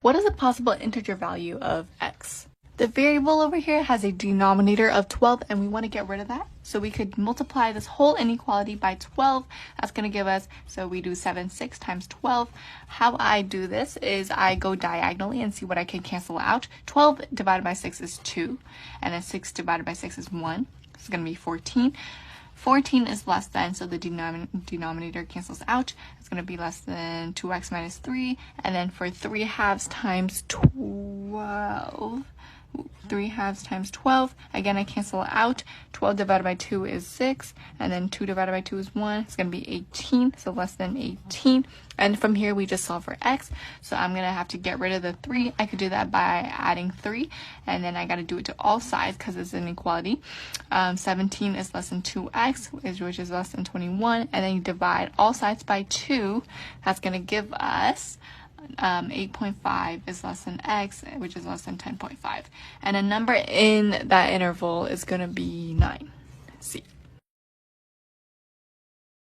What is a possible integer value of x? The variable over here has a denominator of 12 and we want to get rid of that. So we could multiply this whole inequality by 12. That's going to give us, so we do 7, 6 times 12. How I do this is I go diagonally and see what I can cancel out. 12 divided by 6 is 2, and then 6 divided by 6 is 1. This is going to be 14. 14 is less than, so the denominator cancels out. It's going to be less than 2x minus 3. And then for 3 halves times 12, 3 halves times 12, again I cancel out. 12 divided by 2 is 6, and then 2 divided by 2 is 1. It's going to be 18, so less than 18. And from here we just solve for x, so I'm going to have to get rid of the 3. I could do that by adding 3, and then I got to do it to all sides because it's an inequality. 17 is less than 2x, which is less than 21, and then you divide all sides by 2. That's going to give us 8.5 is less than x, which is less than 10.5. And a number in that interval is going to be 9. See.